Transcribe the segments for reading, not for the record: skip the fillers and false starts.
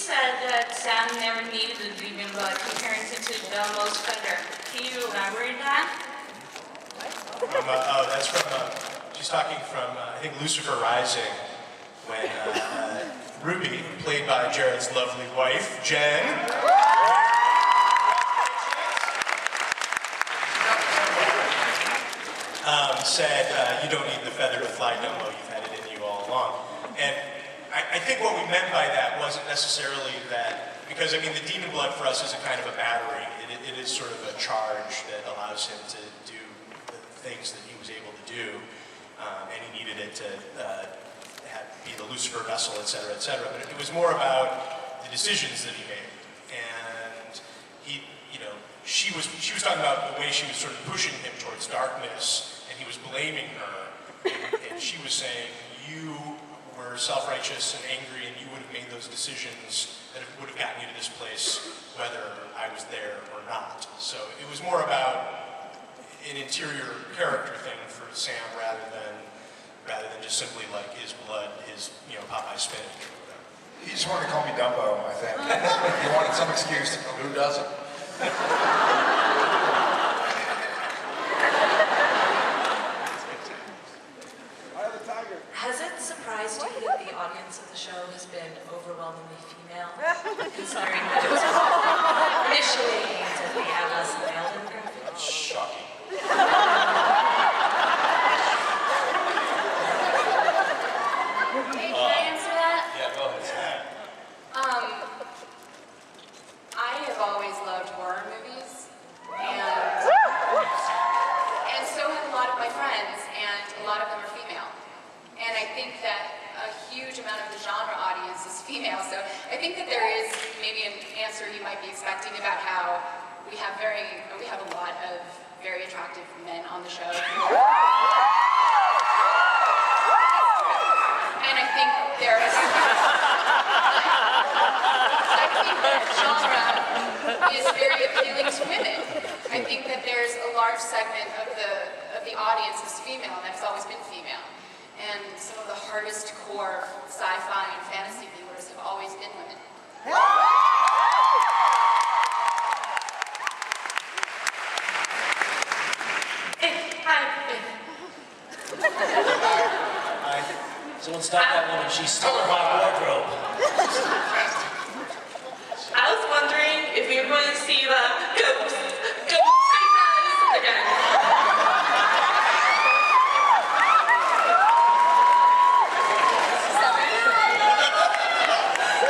said that Sam never needed a demon blood, comparing it to Dumbo's feather. Can you elaborate that? That's from, she's talking from, I think, Lucifer Rising, when Ruby, played by Jared's lovely wife, Jen, said, you don't need the feather to fly Dumbo, you've had it in you all along. And I think what we meant by that wasn't necessarily that, because I mean the demon blood for us is a kind of a battery. It is sort of a charge that allows him to do the things that he was able to do, and he needed it to be the Lucifer vessel, et cetera, et cetera. But it was more about the decisions that he made. And he, you know, she was talking about the way she was sort of pushing him towards darkness, and he was blaming her, and she was saying, you were self-righteous and angry, and you would have made those decisions that would have gotten you to this place, whether I was there or not. So it was more about an interior character thing for Sam rather than just simply like his blood, his, you know, Popeye spinach or whatever. He just wanted to call me Dumbo, I think. He wanted some excuse. Who doesn't? Has it surprised you that the audience of the show has been overwhelmingly female, considering that it was initially aimed at the Atlas and male demographic? That's shocking. Hey, can I answer that? Yeah, go ahead. I have always loved horror movies, and so have a lot of my friends, and a lot of them are female. And I think that a huge amount of the genre audience is female, so I think that there is maybe an answer you might be expecting about how we have a lot of very attractive men on the show. And I think there is. I think that genre is very appealing to women. I think that there's a large segment of the audience is female, and that's always been female. And some of the hardest core sci-fi and fantasy viewers have always been women. Hi. Someone stop that woman. She stole my wardrobe. I was wondering if we were going to see the ghost faces again.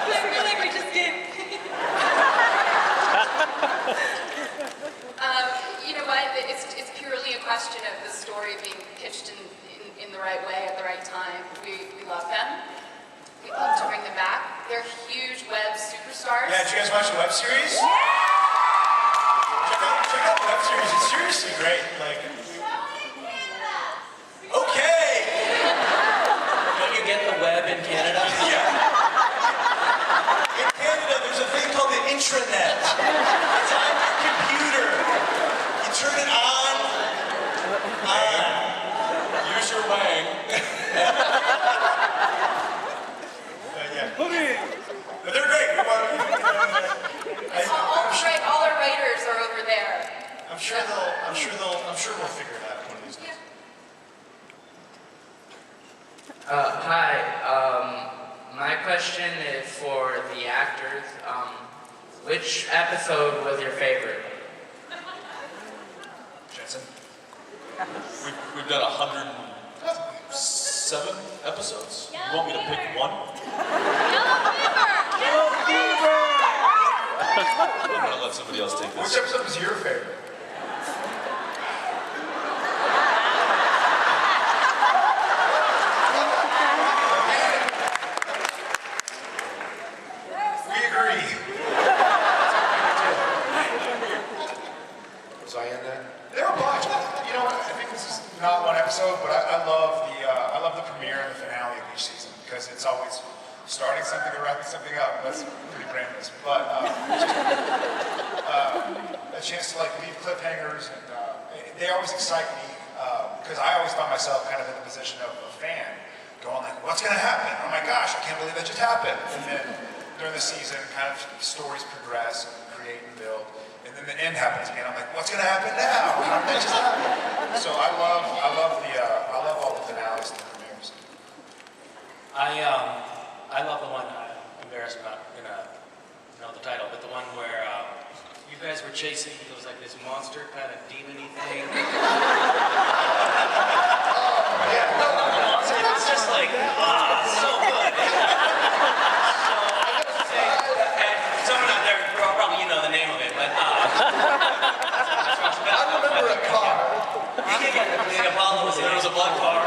I feel like we just did. You know what? It's purely a question of the story being pitched in the right way at the right time. We love them. We love to bring them back. They're huge web superstars. Yeah, did you guys watch the web series? Yeah! Check out the web series. It's seriously great. Like, okay! Don't you get the web in Canada? Yeah. In Canada, there's a thing called the intranet. It's on your computer. You turn it on. Use your wang. Yeah. But they're great. All our writers are over there. I'm sure we'll figure it out one of these days. Hi, my question is for the actors. Which episode was your favorite? Jensen? We've done 107 episodes. You want me to pick one? I'm gonna let somebody else take Which this. episode was your favorite? We agree. Was I in that? There were a bunch. You know what? I think this is not one episode, but I love the premiere and the finale of each season because it's always starting something or wrapping something up. That's pretty brainless, but a chance to like leave cliffhangers, and they always excite me because I always find myself kind of in the position of a fan, going like, "What's going to happen? Oh my gosh, I can't believe that just happened!" And then during the season, kind of stories progress and create and build, and then the end happens again. I'm like, what's going to happen now? How did that just happen? So I love all the finales and the premieres. I love the one, I'm embarrassed about gonna know the title, but the one where you guys were chasing, it was like this monster kind of demon-y thing. It was just like, so good. So I have to say, and someone out there, probably you know the name of it, but I remember a car. the Apollo was there was a black car.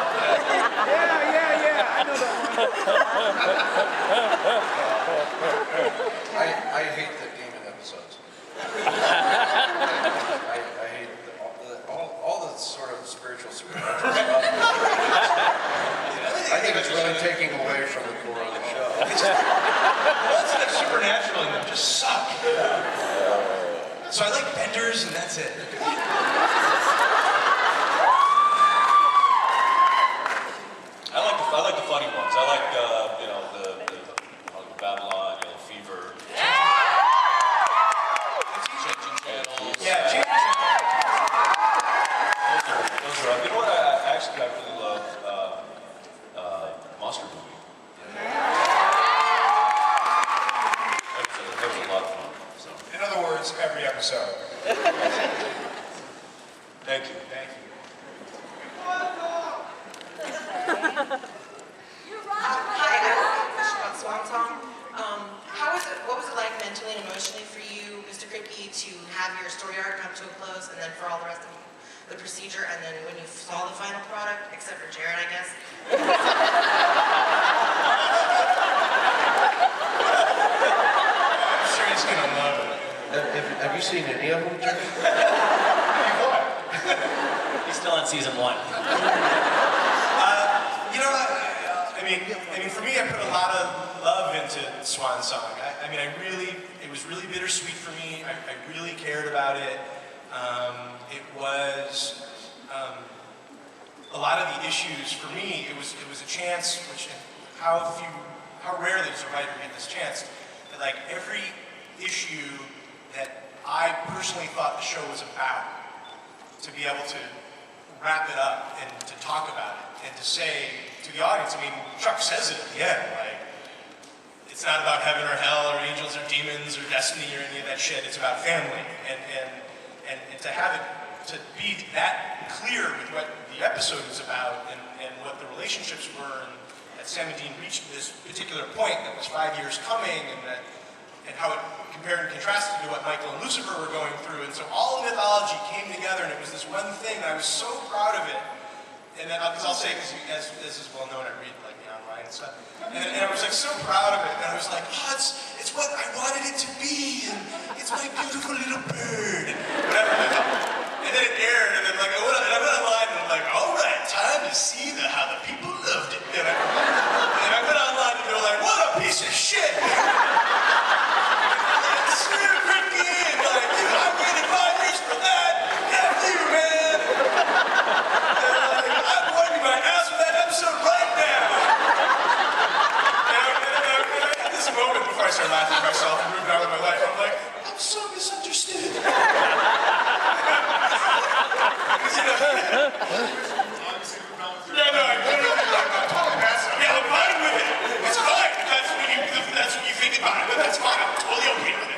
Yeah, I know that one. I hate the demon episodes. I hate all the sort of spiritual supernatural stuff. I think it's really taking away from the core of the show. What's that supernatural in them just suck. So I like benders and that's it. I like the funny ones. I like the Babylon, Fever. Changing channels. Yeah, change. Those are. You know what? I really love Monster Movie. That was a lot of fun. So. In other words, every episode. Thank you. Thank you. Hi, Swan Song. What was it like mentally and emotionally for you, Mr. Kripke, to have your story arc come to a close, and then for all the rest of the procedure, and then when you saw the final product, except for Jared, I guess? I'm sure he's gonna love it. Have you seen any of them, Jerry? He's still on season 1. You know, I mean, for me, I put a lot of love into Swan Song. It was really bittersweet for me. I really cared about it. It was a lot of the issues for me. It was a chance, which how rarely does a writer get this chance? That like every issue that I personally thought the show was about, to be able to wrap it up and to talk about it and to say to the audience, I mean, Chuck says it at the end, like, it's not about heaven or hell or angels or demons or destiny or any of that shit, it's about family. And to have it, to be that clear with what the episode is about and what the relationships were, and that Sam and Dean reached this particular point that was 5 years coming, and how it compared and contrasted to what Michael and Lucifer were going through. And so all the mythology came together, and it was this one thing, and I was so proud of it. And then, because I'll say, because as is well known, I read like the online and stuff. And I was like so proud of it, and I was like, oh, it's what I wanted it to be, and it's my beautiful little bird, and whatever. And then it aired, and then like I went online, and I'm like, all right, time to see how the people loved it. And I went online, and they were like, what a piece of shit. I waited 5 years for that. F you, man. I'm wiping my ass for that episode right now. And I had this moment before I started laughing at myself and moved on with my life. I'm like, I'm so misunderstood. I'm fine with it. It's fine. That's what you think about it, but that's fine. I'm totally okay with it.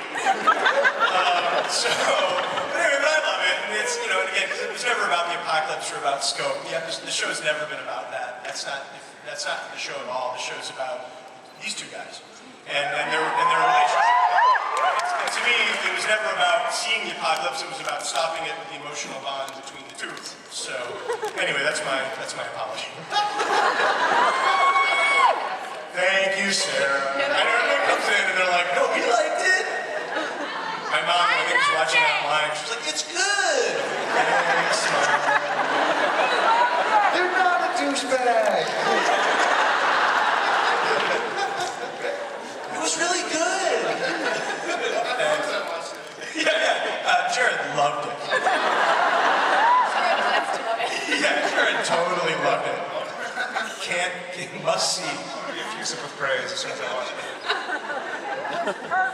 But anyway, I love it, and it's, and again, because it was never about the apocalypse or about scope. The show's never been about that. That's not the show at all. The show's about these two guys and their relationship. And to me, it was never about seeing the apocalypse. It was about stopping it with the emotional bond between the two. So anyway, that's my apology. Thank you, Sarah. And everyone comes in and they're like, no, we liked it. My mom, I think, was watching it online. She was like, it's good. They're not a douchebag. It was really good. Jared loved it. Yeah, Jared totally loved it. Must see. Effusive with praise as soon as I watch it. Perfect.